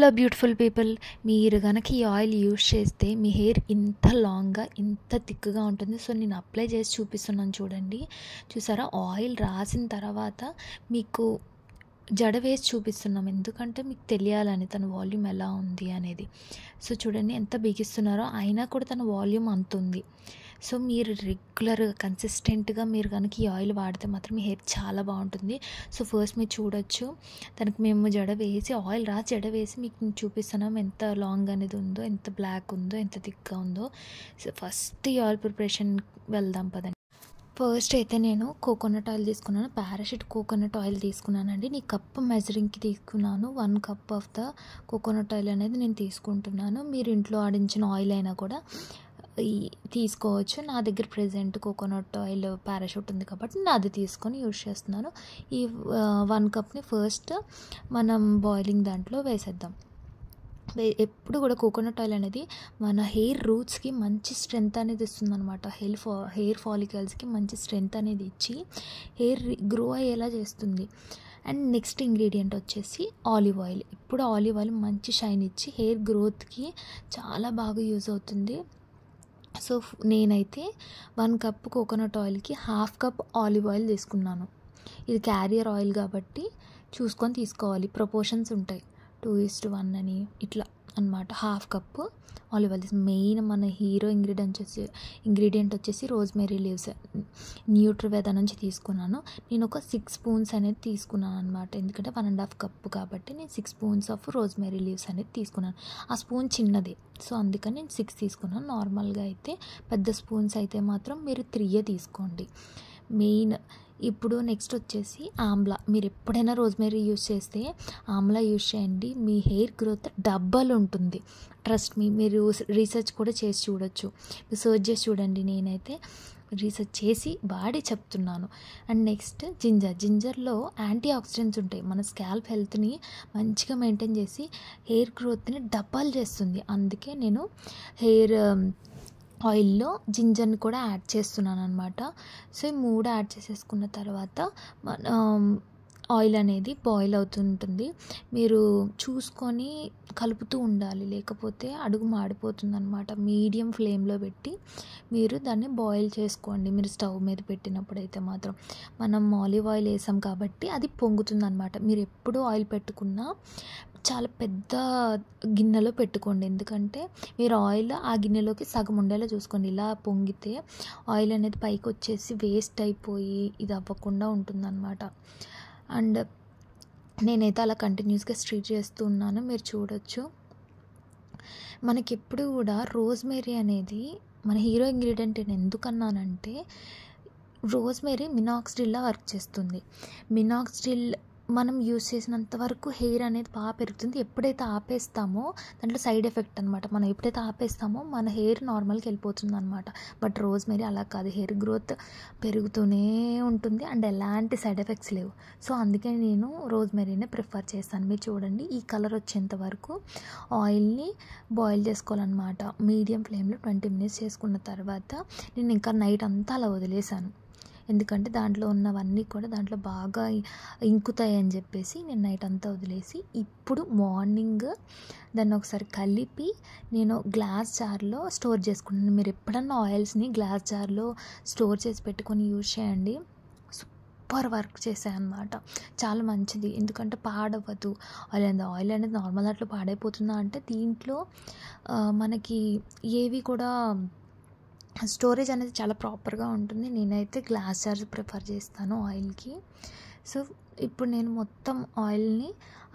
Hello beautiful people, మీరు కనుక ఈ ఆయిల్ యూజ్ చేస్తే మీ హెయిర్ ఇంత లాంగ్గా ఇంత థిక్గా ఉంటుంది. సో నేను అప్లై చేసి చూపిస్తున్నాను చూడండి. చూసారా, ఆయిల్ రాసిన తర్వాత మీకు జడ వేసి చూపిస్తున్నాం, ఎందుకంటే మీకు తెలియాలని తన వాల్యూమ్ ఎలా ఉంది అనేది. సో చూడండి ఎంత బిగిస్తున్నారో, అయినా కూడా తన వాల్యూమ్ అంత ఉంది. సో మీరు రెగ్యులర్గా కన్సిస్టెంట్గా మీరు కనుక ఈ ఆయిల్ వాడితే మాత్రం మీ హెయిర్ చాలా బాగుంటుంది. సో ఫస్ట్ మీరు చూడొచ్చు, తనకి మేము జడ వేసి ఆయిల్ రాసి జడ వేసి మీకు చూపిస్తున్నాం ఎంత లాంగ్ అనేది ఉందో, ఎంత బ్లాక్ ఉందో, ఎంత థిక్గా ఉందో. సో ఫస్ట్ ఈ ఆయిల్ ప్రిపరేషన్ వెళ్దాం పదండి. ఫస్ట్ అయితే నేను కోకోనట్ ఆయిల్ తీసుకున్నాను, పారాషూట్ కోకోనట్ ఆయిల్ తీసుకున్నానండి. నీ కప్ మెజరింగ్కి తీసుకున్నాను. 1 cup of the coconut oil అనేది నేను తీసుకుంటున్నాను. మీరు ఇంట్లో ఆడించిన ఆయిల్ అయినా కూడా తీసుకోవచ్చు. నా దగ్గర ప్రెజెంట్ కోకోనట్ ఆయిల్ పారాషూట్ ఉంది కాబట్టి నేను అది తీసుకొని యూజ్ చేస్తున్నాను. ఈ 1 కప్ని ఫస్ట్ మనం బాయిలింగ్ దాంట్లో వేసేద్దాం. ఎప్పుడు కూడా కోకోనట్ ఆయిల్ అనేది మన హెయిర్ రూట్స్కి మంచి స్ట్రెంగ్త్ అనేది ఇస్తుంది అనమాట. హెయిర్ ఫాలికల్స్కి మంచి స్ట్రెంగ్త్ అనేది ఇచ్చి హెయిర్ గ్రో అయ్యేలా చేస్తుంది. అండ్ నెక్స్ట్ ఇంగ్రీడియంట్ వచ్చేసి ఆలివ్ ఆయిల్. ఇప్పుడు ఆలివ్ ఆయిల్ మంచి షైన్ ఇచ్చి హెయిర్ గ్రోత్కి చాలా బాగా యూజ్ అవుతుంది. సో నేనైతే 1 కప్ కోకోనట్ ఆయిల్కి 1/2 కప్ ఆలివ్ ఆయిల్ తీసుకున్నాను. ఇది క్యారియర్ ఆయిల్ కాబట్టి చూసుకొని తీసుకోవాలి, ప్రపోర్షన్స్ ఉంటాయి. 2:1 అని ఇట్లా అనమాట. 1/2 కప్ ఆలివ్ ఆయిల్. మెయిన్ మన హీరో ఇంగ్రీడియంట్ వచ్చేసి రోజ్మెరీ లీవ్స్ న్యూట్రివేద నుంచి తీసుకున్నాను. నేను ఒక 6 స్పూన్స్ అనేది తీసుకున్నాను అనమాట. ఎందుకంటే 1.5 కప్ కాబట్టి నేను 6 స్పూన్స్ ఆఫ్ రోజ్మెరీ లీవ్స్ అనేది తీసుకున్నాను. ఆ స్పూన్ చిన్నదే, సో అందుకని నేను 6 తీసుకున్నాను. నార్మల్గా అయితే పెద్ద స్పూన్స్ అయితే మాత్రం మీరు 3 తీసుకోండి. మెయిన్ ఇప్పుడు నెక్స్ట్ వచ్చేసి ఆమ్లా. మీరు ఎప్పుడైనా రోజ్మెరీ యూజ్ చేస్తే ఆమ్లా యూజ్ చేయండి, మీ హెయిర్ గ్రోత్ డబల్ ఉంటుంది. ట్రస్ట్ మీ, మీరు రీసెర్చ్ కూడా చేసి చూడొచ్చు. మీరు సర్చ్ చేసి చూడండి, నేనైతే రీసెర్చ్ చేసి వాడి చెప్తున్నాను. అండ్ నెక్స్ట్ జింజర్లో యాంటీ ఆక్సిడెంట్స్ ఉంటాయి, మన స్కాల్ప్ హెల్త్ని మంచిగా మెయింటైన్ చేసి హెయిర్ గ్రోత్ని డబల్ చేస్తుంది. అందుకే నేను హెయిర్ ఆయిల్లో జింజర్ని కూడా యాడ్ చేస్తున్నాను అనమాట. సో ఈ 3 యాడ్ చేసేసుకున్న తర్వాత ఆయిల్ అనేది బాయిల్ అవుతుంటుంది. మీరు చూసుకొని కలుపుతూ ఉండాలి, లేకపోతే అడుగు మాడిపోతుంది అనమాట. మీడియం ఫ్లేమ్లో పెట్టి మీరు దాన్ని బాయిల్ చేసుకోండి. మీరు స్టవ్ మీద పెట్టినప్పుడైతే మాత్రం మనం ఆలివ్ ఆయిల్ వేసాం కాబట్టి అది పొంగుతుంది అనమాట. మీరు ఎప్పుడు ఆయిల్ పెట్టుకున్నా చాలా పెద్ద గిన్నెలో పెట్టుకోండి, ఎందుకంటే మీరు ఆయిల్ ఆ గిన్నెలోకి సగం ఉండేలా చూసుకోండి. ఇలా పొంగితే ఆయిల్ అనేది పైకి వచ్చేసి వేస్ట్ అయిపోయి ఇది అవ్వకుండా ఉంటుందన్నమాట. అండ్ నేనైతే అలా కంటిన్యూస్గా స్ట్రీట్ చేస్తూ ఉన్నాను, మీరు చూడొచ్చు. మనకి ఎప్పుడు కూడా రోజ్మెరీ అనేది మన హీరో ఇంగ్రీడియంట్. నేను ఎందుకన్నానంటే రోజ్మెరీ మినాక్సిడిల్లా వర్క్ చేస్తుంది. మినాక్సిడిల్ మనం యూజ్ చేసినంత వరకు హెయిర్ అనేది బాగా పెరుగుతుంది. ఎప్పుడైతే ఆపేస్తామో దాంట్లో సైడ్ ఎఫెక్ట్ అనమాట. మనం ఎప్పుడైతే ఆపేస్తామో మన హెయిర్ నార్మల్కి వెళ్ళిపోతుంది అనమాట. బట్ రోజ్మెరీ అలా కాదు, హెయిర్ గ్రోత్ పెరుగుతూనే ఉంటుంది అండ్ ఎలాంటి సైడ్ ఎఫెక్ట్స్ లేవు. సో అందుకే నేను రోజ్మెరీనే ప్రిఫర్ చేస్తాను. మీరు చూడండి, ఈ కలర్ వచ్చేంత వరకు ఆయిల్ని బాయిల్ చేసుకోవాలన్నమాట. మీడియం ఫ్లేమ్లో 20 మినిట్స్ చేసుకున్న తర్వాత నేను ఇంకా నైట్ అంతా అలా వదిలేసాను, ఎందుకంటే దాంట్లో ఉన్నవన్నీ కూడా దాంట్లో బాగా ఇంకుతాయి అని చెప్పేసి నేను నైట్ అంతా వదిలేసి ఇప్పుడు మార్నింగ్ దాన్ని ఒకసారి కలిపి నేను గ్లాస్ జార్లో స్టోర్ చేసుకున్నాను. మీరు ఎప్పుడన్నా ఆయిల్స్ని గ్లాస్ జార్లో స్టోర్ చేసి పెట్టుకొని యూజ్ చేయండి. సూపర్ వర్క్ చేశాయి అన్నమాట, చాలా మంచిది. ఎందుకంటే పాడవద్దు ఆయిల్ అనేది నార్మల్ దాంట్లో పాడైపోతుందా అంటే దీంట్లో మనకి ఏవి కూడా స్టోరేజ్ అనేది చాలా ప్రాపర్గా ఉంటుంది. నేనైతే గ్లాస్ జార్స్ ప్రిఫర్ చేస్తాను ఆయిల్కి. సో ఇప్పుడు నేను మొత్తం ఆయిల్ని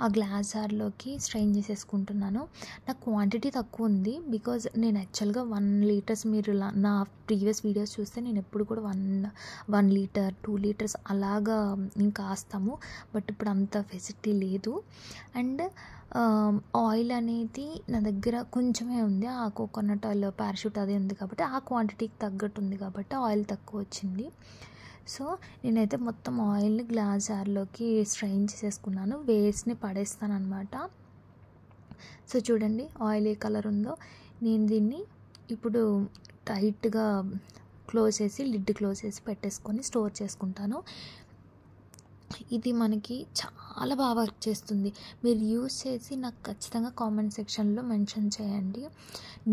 ఆ గ్లాస్ జార్లోకి స్ట్రెయిన్ చేసేసుకుంటున్నాను. నా క్వాంటిటీ తక్కువ ఉంది, బికాజ్ నేను యాక్చువల్గా 1 లీటర్స్, మీరు నా ప్రీవియస్ వీడియోస్ చూస్తే నేను ఎప్పుడు కూడా 1 లీటర్ 2 లీటర్స్ అలాగా ఇంకా కాస్తాము. బట్ ఇప్పుడు అంత ఫెసిలిటీ లేదు. అండ్ ఆయిల్ అనేది నా దగ్గర కొంచెమే ఉంది, ఆ కోకోనట్ ఆయిల్ పారాషూట్ అదే ఉంది కాబట్టి ఆ క్వాంటిటీకి తగ్గట్టు ఉంది కాబట్టి ఆయిల్ తక్కువ వచ్చింది. సో నేనైతే మొత్తం ఆయిల్ని గ్లాస్ జార్లోకి స్ట్రెయిన్ చేసేసుకున్నాను, వేస్ట్ని పడేస్తాను అనమాట. సో చూడండి ఆయిల్ ఏ కలర్ ఉందో. నేను దీన్ని ఇప్పుడు టైట్గా లిడ్ క్లోజ్ చేసి పెట్టేసుకొని స్టోర్ చేసుకుంటాను. ఇది మనకి చాలా బాగా వర్క్ చేస్తుంది. మీరు యూజ్ చేసి నాకు ఖచ్చితంగా కామెంట్ సెక్షన్లో మెన్షన్ చేయండి.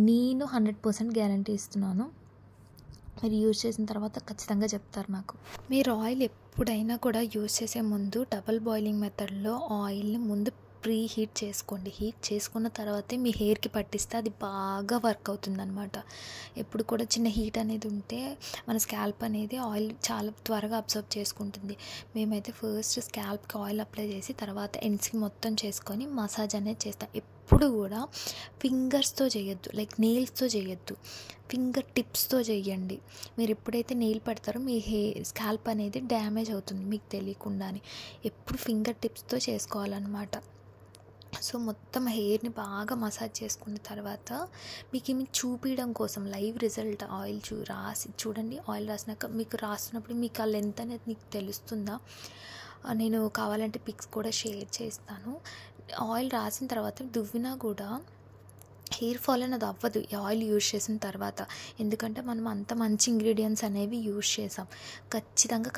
నేను 100% గ్యారంటీ ఇస్తున్నాను. మీరు యూజ్ చేసిన తర్వాత ఖచ్చితంగా చెప్తారు నాకు. మీరు ఆయిల్ ఎప్పుడైనా కూడా యూజ్ చేసే ముందు డబుల్ బాయిలింగ్ మెథడ్లో ఆయిల్ని ముందు ప్రీ హీట్ చేసుకోండి. హీట్ చేసుకున్న తర్వాతే మీ హెయిర్కి పట్టిస్తే అది బాగా వర్క్ అవుతుందన్నమాట. ఎప్పుడు కూడా చిన్న హీట్ అనేది ఉంటే మన స్కాల్ప్ అనేది ఆయిల్ చాలా త్వరగా అబ్జర్వ్ చేసుకుంటుంది. మేమైతే ఫస్ట్ స్కాల్ప్కి ఆయిల్ అప్లై చేసి తర్వాత ఎండ్స్కి మొత్తం చేసుకొని మసాజ్ అనేది చేస్తాం. ఎప్పుడు కూడా ఫింగర్స్తో చేయొద్దు, లైక్ నెయిల్స్తో చేయొద్దు, ఫింగర్ టిప్స్తో చేయండి. మీరు ఎప్పుడైతే నెయిల్ పెడతారో మీ స్కాల్ప్ అనేది డ్యామేజ్ అవుతుంది మీకు తెలియకుండానే. ఎప్పుడు ఫింగర్ టిప్స్తో చేసుకోవాలన్నమాట. సో మొత్తం హెయిర్ని బాగా మసాజ్ చేసుకున్న తర్వాత మీకు చూపించడం కోసం లైవ్ రిజల్ట్ ఆయిల్ రాసి చూడండి. ఆయిల్ రాసినాక మీకు రాస్తున్నప్పుడు మీకు ఆ లెంత్ అనేది మీకు తెలుస్తుందా? నేను కావాలంటే పిక్స్ కూడా షేర్ చేస్తాను. ఆయిల్ రాసిన తర్వాత దువ్వినా కూడా హెయిర్ ఫాల్ అనేది అవ్వదు ఈ ఆయిల్ యూజ్ చేసిన తర్వాత. ఎందుకంటే మనం అంత మంచి ఇంగ్రీడియంట్స్ అనేవి యూజ్ చేసాం. ఖచ్చితంగా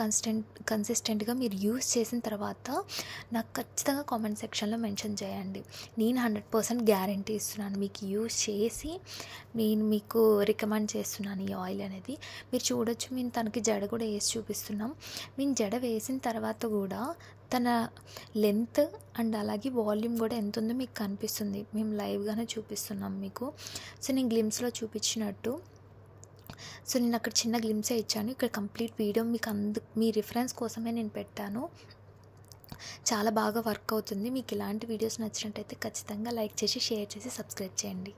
కన్సిస్టెంట్గా మీరు యూజ్ చేసిన తర్వాత నాకు ఖచ్చితంగా కామెంట్ సెక్షన్లో మెన్షన్ చేయండి. నేను 100% గ్యారంటీ ఇస్తున్నాను. మీకు యూజ్ చేసి నేను మీకు రికమెండ్ చేస్తున్నాను ఈ ఆయిల్ అనేది. మీరు చూడొచ్చు, మేము తనకి జడ కూడా వేసి చూపిస్తున్నాం. మేము జడ వేసిన తర్వాత కూడా తన లెంత్ అండ్ అలాగే వాల్యూమ్ కూడా ఎంత ఉందో మీకు కనిపిస్తుంది. మేము లైవ్గానే చూపిస్తున్నాం మీకు. సో నేను గ్లిమ్స్లో చూపించినట్టు, సో నేను అక్కడ చిన్న గ్లిమ్సే ఇచ్చాను. ఇక్కడ కంప్లీట్ వీడియో మీకు మీ రిఫరెన్స్ కోసమే నేను పెట్టాను. చాలా బాగా వర్క్ అవుతుంది. మీకు ఇలాంటి వీడియోస్ నచ్చినట్టయితే ఖచ్చితంగా లైక్ చేసి షేర్ చేసి సబ్స్క్రైబ్ చేయండి.